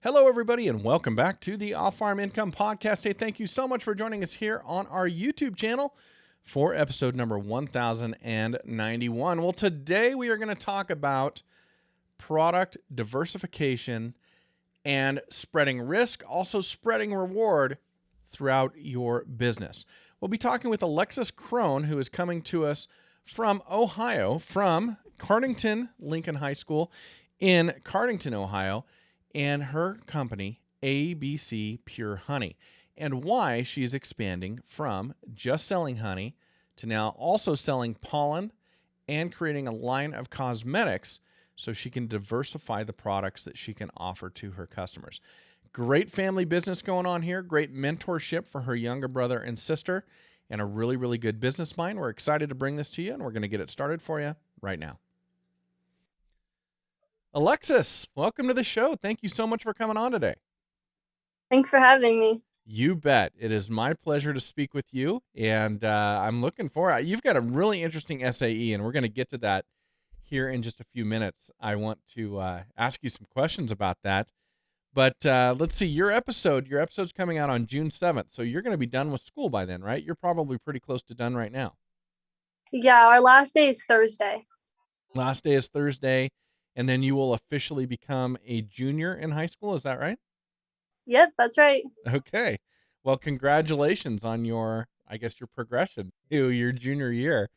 Hello, everybody, and welcome back to the Off-Farm Income Podcast. Hey, thank you so much for joining us here on our YouTube channel for episode number 1091. Well, today we are going to talk about product diversification and spreading risk, also spreading reward throughout your business. We'll be talking with Alexis Crone, who is coming to us from Ohio, from Cardington-Lincoln High School in Cardington, Ohio, and her company, ABC Pure Honey, and why she's expanding from just selling honey to now also selling pollen and creating a line of cosmetics so she can diversify the products that she can offer to her customers. Great family business going on here, great mentorship for her younger brother and sister, and a really, really good business mind. We're excited to bring this to you, and we're going to get it started for you right now. Alexis, welcome to the show. Thank you so much for coming on today. Thanks for having me. You bet. It is my pleasure to speak with you, and I'm looking forward. You've got a really interesting SAE, and we're going to get to that here in just a few minutes. I want to ask you some questions about that, but let's see. Your episode's coming out on June 7th, so you're going to be done with school by then, right? You're probably pretty close to done right now. Yeah, our last day is Thursday. Last day is Thursday. And then you will officially become a junior in high school. Is that right? Yep, that's right. Okay. Well, congratulations on your progression to your junior year.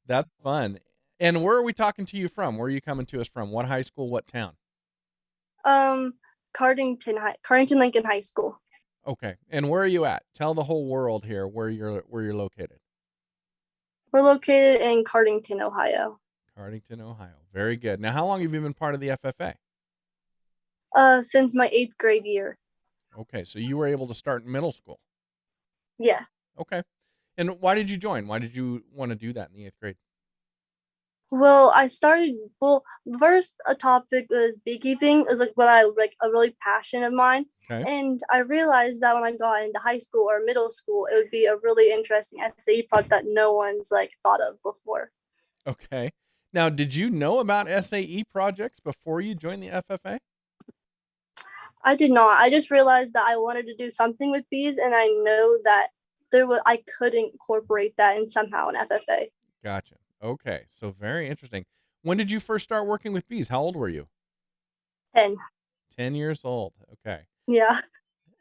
That's fun. And where are we talking to you from? Where are you coming to us from? What high school? What town? Cardington-Lincoln High School. Okay. And where are you at? Tell the whole world here where you're located. We're located in Cardington, Ohio. Cardington, Ohio. Very good. Now, how long have you been part of the FFA? Since my 8th grade year. Okay, so you were able to start in middle school. Yes. Okay. And why did you join? Why did you want to do that in the 8th grade? Well, the first topic was beekeeping. It was a really passion of mine. Okay. And I realized that when I got into high school or middle school, it would be a really interesting SAE project that no one's thought of before. Okay. Now, did you know about SAE projects before you joined the FFA? I did not. I just realized that I wanted to do something with bees, and I know that I could incorporate that in somehow in FFA. Gotcha. Okay, so very interesting. When did you first start working with bees? How old were you? 10. 10 years old. Okay. Yeah.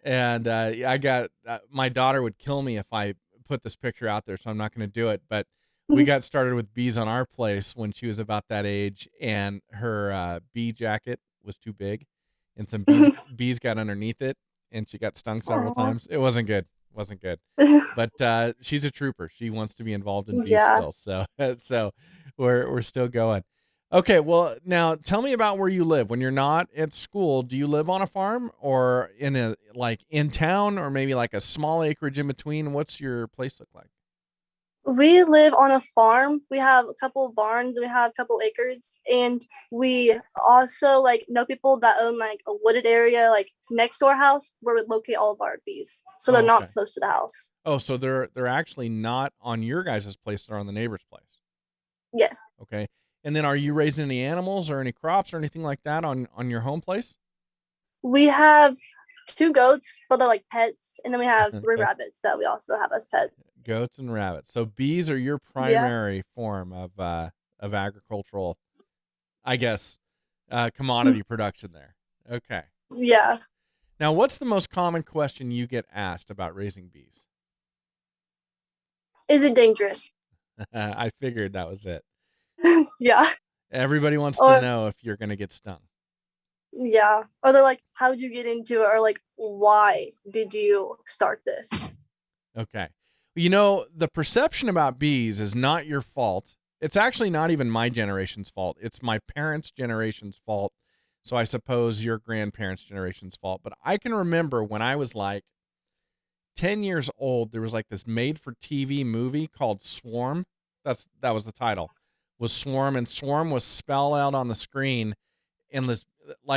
And I got my daughter would kill me if I put this picture out there, so I'm not going to do it. But we got started with bees on our place when she was about that age, and her bee jacket was too big, and some bees got underneath it, and she got stung several times. It wasn't good. But she's a trooper. She wants to be involved in bees still. So we're still going. Okay, well, now tell me about where you live. When you're not at school, do you live on a farm or in town, or maybe like a small acreage in between? What's your place look like? We live on a farm. We have a couple of barns. We have a couple acres, and we also know people that own a wooded area next to our house where we locate all of our bees. So they're not close to the house. Oh, so they're actually not on your guys' place. They're on the neighbor's place. Yes. Okay. And then are you raising any animals or any crops or anything like that on your home place? We have 2 goats, but they're pets, and then we have 3 rabbits that we also have as pets. Goats and rabbits. So bees are your primary form of agricultural, I guess, commodity production there. Okay. Yeah. Now, what's the most common question you get asked about raising bees? Is it dangerous? I figured that was it. Yeah. Everybody wants to know if you're going to get stung. Yeah. Or they're like, how'd you get into it? Or why did you start this? Okay. You know, the perception about bees is not your fault. It's actually not even my generation's fault. It's my parents' generation's fault. So I suppose your grandparents' generation's fault. But I can remember when I was 10 years old, there was this made-for-TV movie called Swarm. That was the title. Was Swarm, and Swarm was spelled out on the screen, and this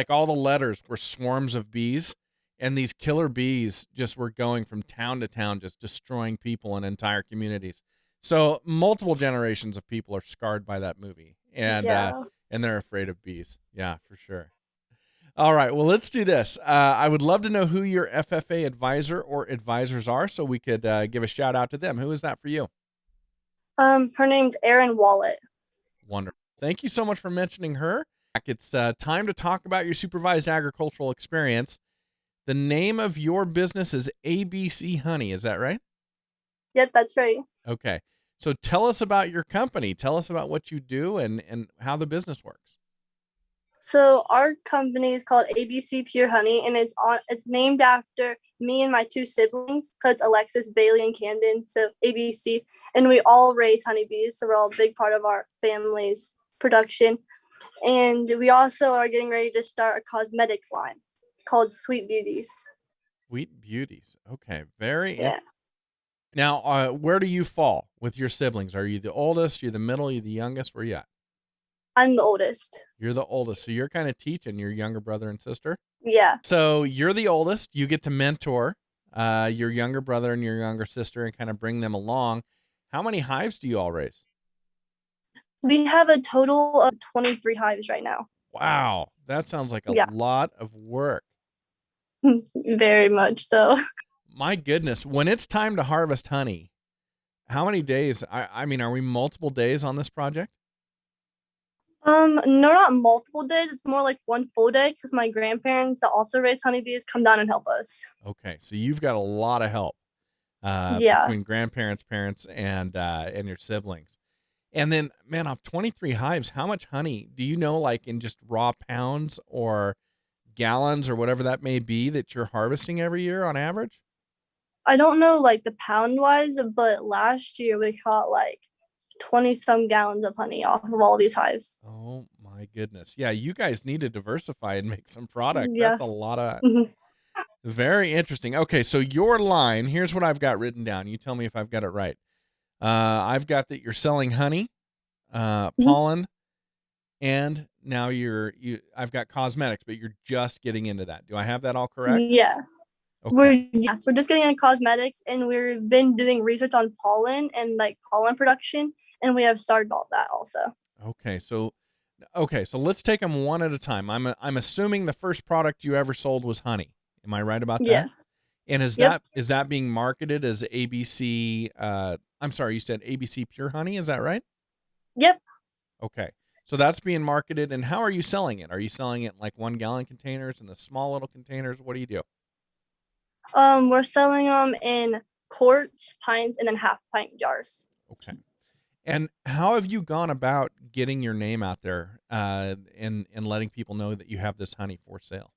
all the letters were swarms of bees, and these killer bees just were going from town to town, just destroying people and entire communities. So multiple generations of people are scarred by that movie, and they're afraid of bees. Yeah, for sure. All right. Well, let's do this. I would love to know who your FFA advisor or advisors are so we could give a shout out to them. Who is that for you? Her name's Erin Wallet. Wonderful. Thank you so much for mentioning her. It's time to talk about your supervised agricultural experience. The name of your business is ABC Honey. Is that right? Yep, that's right. Okay. So tell us about your company. Tell us about what you do and how the business works. So our company is called ABC Pure Honey, and it's named after me and my two siblings, because it's Alexis, Bailey, and Camden. So ABC, and we all raise honeybees, so we're all a big part of our family's production. And we also are getting ready to start a cosmetic line called Sweet Beauties. Sweet Beauties. Okay. Very Yeah. Now, where do you fall with your siblings? Are you the oldest? You're the middle? You're the youngest? Where you at? I'm the oldest. You're the oldest. So you're kind of teaching your younger brother and sister. Yeah. So you're the oldest. You get to mentor your younger brother and your younger sister and kind of bring them along. How many hives do you all raise? We have a total of 23 hives right now. Wow. That sounds like a Yeah. lot of work. Very much so. My goodness. When it's time to harvest honey, how many days? I mean, are we multiple days on this project? No, not multiple days. It's more like one full day because my grandparents that also raise honeybees come down and help us. Okay. So you've got a lot of help Yeah. between grandparents, parents, and your siblings. And then, man, off 23 hives, how much honey do you know, like in just raw pounds or gallons or whatever that may be that you're harvesting every year on average? I don't know like the pound wise, but last year we caught like 20 some gallons of honey off of all these hives. Oh my goodness. Yeah, you guys need to diversify and make some products. Yeah. That's a lot of Mhm. very interesting. Okay, so your line, here's what I've got written down. You tell me if I've got it right. I've got that you're selling honey, Mhm. pollen, and now I've got cosmetics, but you're just getting into that. Do I have that all correct? Yeah. Okay. We're just getting into cosmetics, and we've been doing research on pollen and like pollen production, and we have started all that also. Okay, so let's take them one at a time. I'm assuming the first product you ever sold was honey. Am I right about that? Yes. And Yep. is that being marketed as ABC? I'm sorry, you said ABC Pure Honey. Is that right? Yep. Okay, so that's being marketed. And how are you selling it? Are you selling it in like 1 gallon containers and the small little containers? What do you do? We're selling them in quarts, pints, and then half pint jars. Okay. And how have you gone about getting your name out there and letting people know that you have this honey for sale?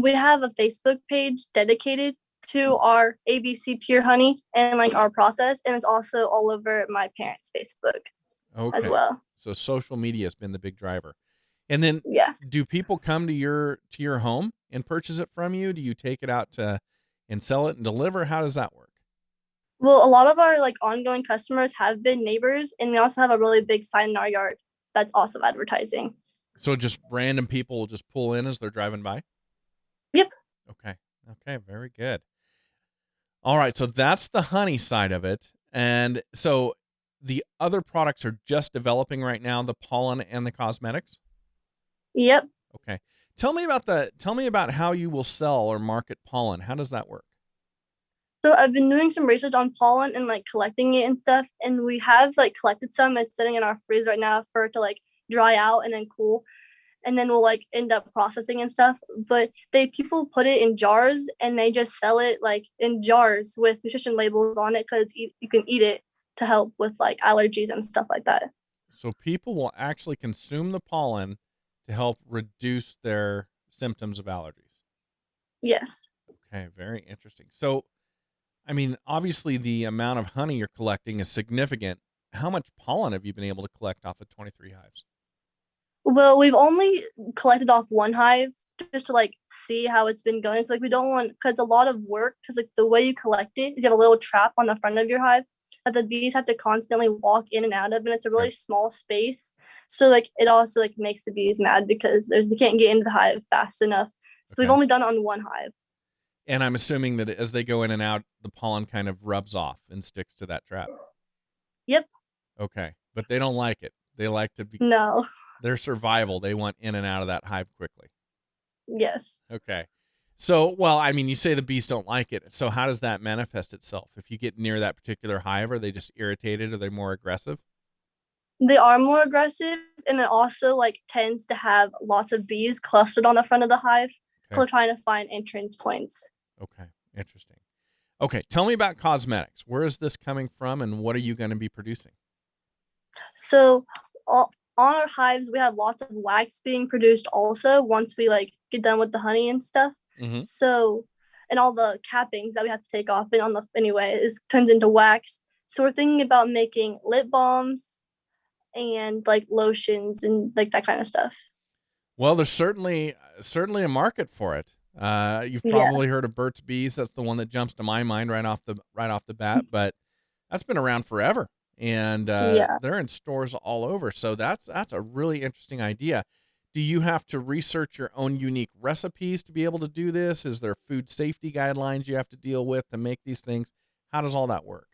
We have a Facebook page dedicated to our ABC Pure Honey and like our process, and it's also all over my parents' Facebook as Okay. well. So social media has been the big driver. And then Yeah. do people come to your home and purchase it from you? Do you take it out to and sell it and deliver? How does that work? Well, a lot of our like ongoing customers have been neighbors, and we also have a really big sign in our yard that's also advertising. So just random people will just pull in as they're driving by? Yep. Okay. Okay, very good. All right, so that's the honey side of it. And so the other products are just developing right now, the pollen and the cosmetics? Yep. Okay. Tell me about how you will sell or market pollen. How does that work? So I've been doing some research on pollen and like collecting it and stuff, and we have like collected some. It's sitting in our freeze right now for it to like dry out and then cool, and then we'll like end up processing and stuff. But people put it in jars and they just sell it like in jars with nutrition labels on it because you can eat it to help with like allergies and stuff like that. So people will actually consume the pollen to help reduce their symptoms of allergies. Yes. Okay, very interesting. So, I mean, obviously the amount of honey you're collecting is significant. How much pollen have you been able to collect off of 23 hives? Well, we've only collected off one hive just to like see how it's been going. It's like we don't want because a lot of work because like the way you collect it is you have a little trap on the front of your hive that the bees have to constantly walk in and out of, and it's a really Okay. small space. So like it also like makes the bees mad because they can't get into the hive fast enough. So we've Okay. only done it on one hive. And I'm assuming that as they go in and out, the pollen kind of rubs off and sticks to that trap. Yep. Okay. But they don't like it. They like to be No. their survival. They want in and out of that hive quickly. Yes. Okay. So, well, I mean, you say the bees don't like it. So how does that manifest itself? If you get near that particular hive, are they just irritated? Are they more aggressive? They are more aggressive, and it also like tends to have lots of bees clustered on the front of the hive, Okay. trying to find entrance points. Okay. Interesting. Okay. Tell me about cosmetics. Where is this coming from and what are you going to be producing? So on our hives, we have lots of wax being produced also once we like get done with the honey and stuff. Mm-hmm. So and all the cappings that we have to take off and on the anyway is turns into wax. So we're thinking about making lip balms and like lotions and like that kind of stuff. Well, there's certainly a market for it. You've Yeah. probably heard of Burt's Bees. That's the one that jumps to my mind right off the bat. But that's been around forever, and Yeah. they're in stores all over. So that's a really interesting idea. Do you have to research your own unique recipes to be able to do this? Is there food safety guidelines you have to deal with to make these things? How does all that work?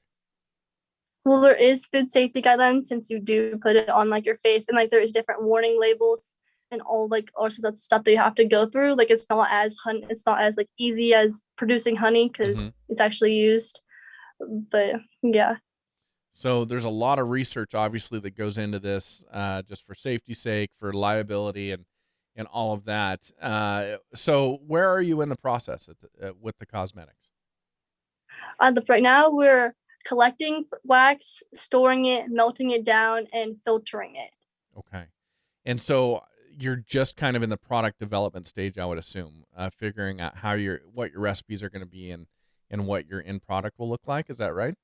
Well, there is food safety guidelines since you do put it on like your face, and like there is different warning labels and all like all sorts of stuff that you have to go through. Like it's not as like easy as producing honey Mm-hmm. because it's actually used. But yeah, So there's a lot of research, obviously, that goes into this, just for safety's sake, for liability, and all of that. So where are you in the process with the cosmetics? right now we're collecting wax, storing it, melting it down, and filtering it. Okay, and so you're just kind of in the product development stage, I would assume, figuring out what your recipes are going to be and what your end product will look like. Is that right?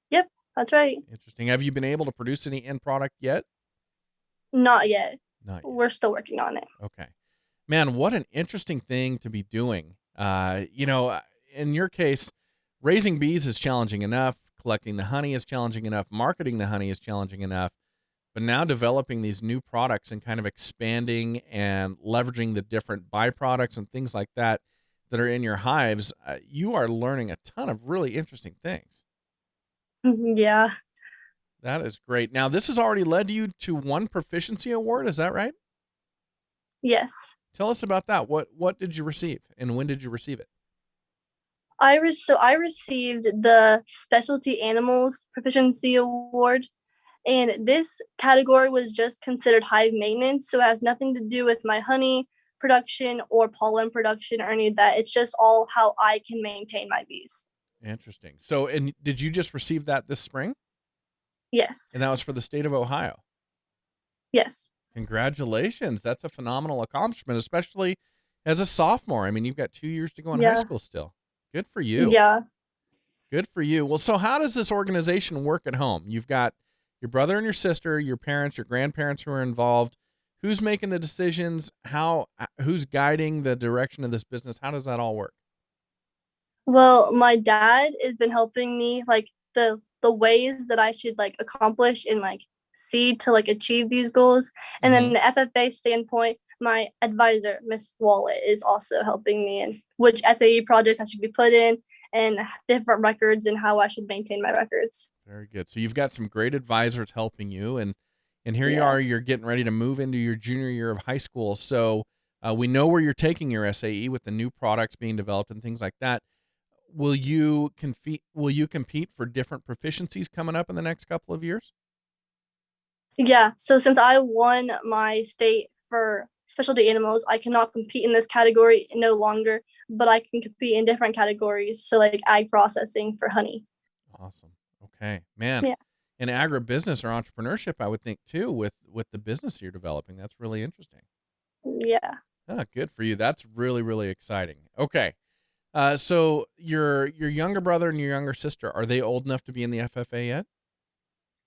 Yep, that's right. Interesting. Have you been able to produce any end product yet? Not yet. Not yet. We're still working on it. Okay. Man, what an interesting thing to be doing. In your case, raising bees is challenging enough, collecting the honey is challenging enough, marketing the honey is challenging enough, but now developing these new products and kind of expanding and leveraging the different byproducts and things like that are in your hives, you are learning a ton of really interesting things. Yeah. That is great. Now, this has already led you to one proficiency award, is that right? Yes. Tell us about that. What did you receive and when did you receive it? I received the Specialty Animals Proficiency Award, and this category was just considered hive maintenance, so it has nothing to do with my honey production or pollen production or any of that. It's just all how I can maintain my bees. Interesting. So, and did you just receive that this spring? Yes. And that was for the state of Ohio. Yes. Congratulations. That's a phenomenal accomplishment, especially as a sophomore. I mean, you've got 2 years to go in high Yeah. school still. Good for you. Yeah. Good for you. Well, so how does this organization work at home? You've got your brother and your sister, your parents, your grandparents who are involved. Who's making the decisions? Who's guiding the direction of this business? How does that all work? Well, my dad has been helping me like the ways that I should like accomplish and like see to like achieve these goals. And Mm-hmm. then the FFA standpoint, my advisor, Miss Wallet, is also helping me in which SAE projects I should be put in and different records and how I should maintain my records. Very good. So you've got some great advisors helping you, and here you Yeah. are. You're getting ready to move into your junior year of high school. So we know where you're taking your SAE with the new products being developed and things like that. Will you compete? Will you compete for different proficiencies coming up in the next couple of years? Yeah. So since I won my state for specialty animals, I cannot compete in this category no longer, but I can compete in different categories. So like ag processing for honey. Awesome. Okay, man. Yeah. And agribusiness or entrepreneurship, I would think too, with the business you're developing. That's really interesting. Yeah. Ah, good for you. That's really really exciting. Okay. So your younger brother and your younger sister, are they old enough to be in the FFA yet?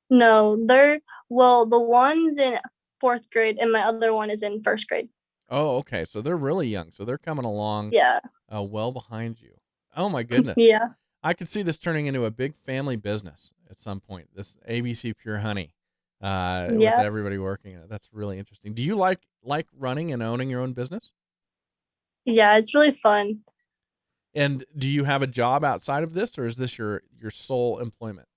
No, they're well, the one's in fourth grade and my other one is in first grade. Oh, okay. So they're really young. So they're coming along Yeah. well behind you. Oh my goodness. Yeah. I could see this turning into a big family business at some point. This ABC Pure Honey, with Yeah. everybody working in it. That's really interesting. Do you like running and owning your own business? Yeah. It's really fun. And do you have a job outside of this, or is this your sole employment?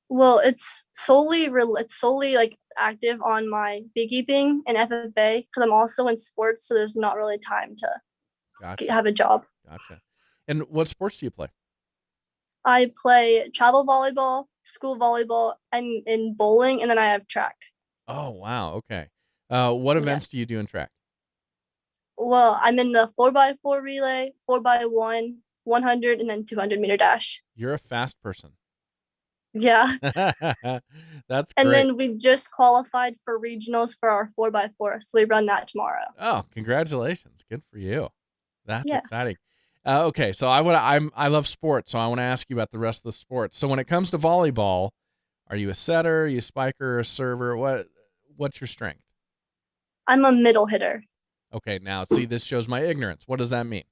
Well, it's solely like active on my beekeeping and FFA because I'm also in sports, so there's not really time to Gotcha. have a job. Gotcha. And what sports do you play? I play travel volleyball, school volleyball, and in bowling, and then I have track. Oh, wow. Okay. What Yeah. events do you do in track? Well, I'm in the 4x4 relay, 4x1, 100, and then 200-meter dash. You're a fast person. Yeah. That's And great. then we just qualified for regionals for our 4x4, so we run that tomorrow. Oh, congratulations. Good for you. That's Yeah. exciting. Okay, so I love sports, so I want to ask you about the rest of the sports. So when it comes to volleyball, are you a setter, are you a spiker, a server? What's your strength? I'm a middle hitter. Okay, now see, this shows my ignorance. What does that mean?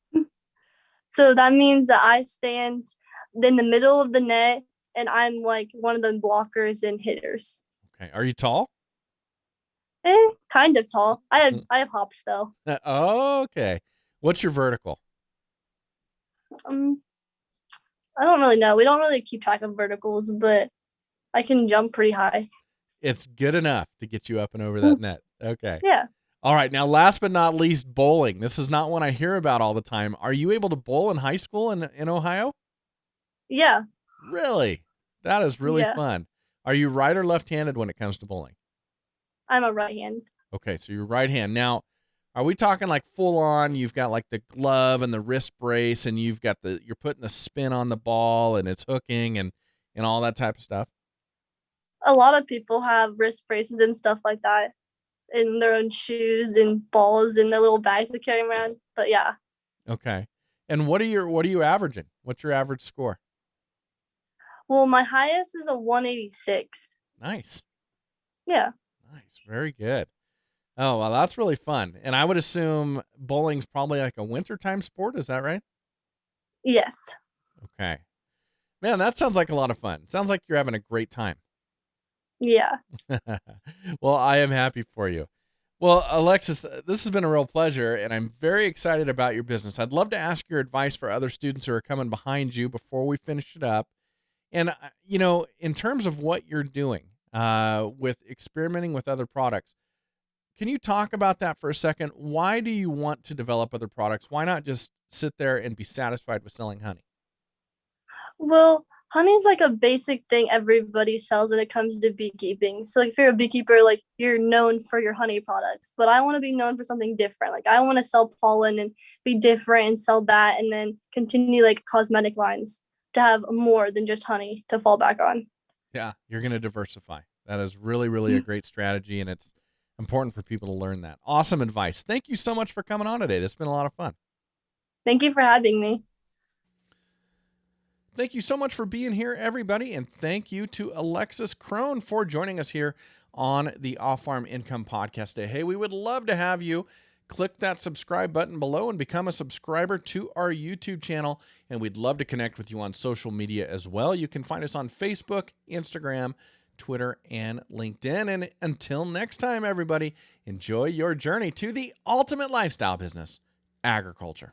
So that means that I stand in the middle of the net and I'm like one of the blockers and hitters. Okay, are you tall? Kind of tall. I have hops though. Okay. What's your vertical? Um, I don't really know. We don't really keep track of verticals, but I can jump pretty high. It's good enough to get you up and over that net. Okay. Yeah. All right. Now, last but not least, bowling. This is not one I hear about all the time. Are you able to bowl in high school in Ohio? Yeah. Really? That is really Yeah. fun. Are you right or left-handed when it comes to bowling? I'm a right hand. Okay, so you're right hand. Now, are we talking like full on? You've got like the glove and the wrist brace, and you're putting the spin on the ball, and it's hooking and all that type of stuff. A lot of people have wrist braces and stuff like that in their own shoes and balls in their little bags to carry around. But yeah. Okay. And what are you averaging? What's your average score? Well, my highest is a 186. Nice. Yeah. Nice. Very good. Oh, well, that's really fun. And I would assume bowling's probably like a wintertime sport. Is that right? Yes. Okay. Man, that sounds like a lot of fun. Sounds like you're having a great time. Yeah. Well, I am happy for you. Well, Alexis, this has been a real pleasure, and I'm very excited about your business. I'd love to ask your advice for other students who are coming behind you before we finish it up. And, in terms of what you're doing with experimenting with other products, can you talk about that for a second? Why do you want to develop other products? Why not just sit there and be satisfied with selling honey? Well, honey's like a basic thing everybody sells when it comes to beekeeping. So like if you're a beekeeper, like you're known for your honey products. But I want to be known for something different. Like I want to sell pollen and be different and sell that and then continue like cosmetic lines to have more than just honey to fall back on. Yeah, you're going to diversify. That is really, really a great strategy, and it's important for people to learn that. Awesome advice. Thank you so much for coming on today. This has been a lot of fun. Thank you for having me. Thank you so much for being here, everybody, and thank you to Alexis Crone for joining us here on the Off-Farm Income Podcast Day. Hey, we would love to have you click that subscribe button below and become a subscriber to our YouTube channel, and we'd love to connect with you on social media as well. You can find us on Facebook, Instagram, Twitter, and LinkedIn. And until next time, everybody, enjoy your journey to the ultimate lifestyle business, agriculture.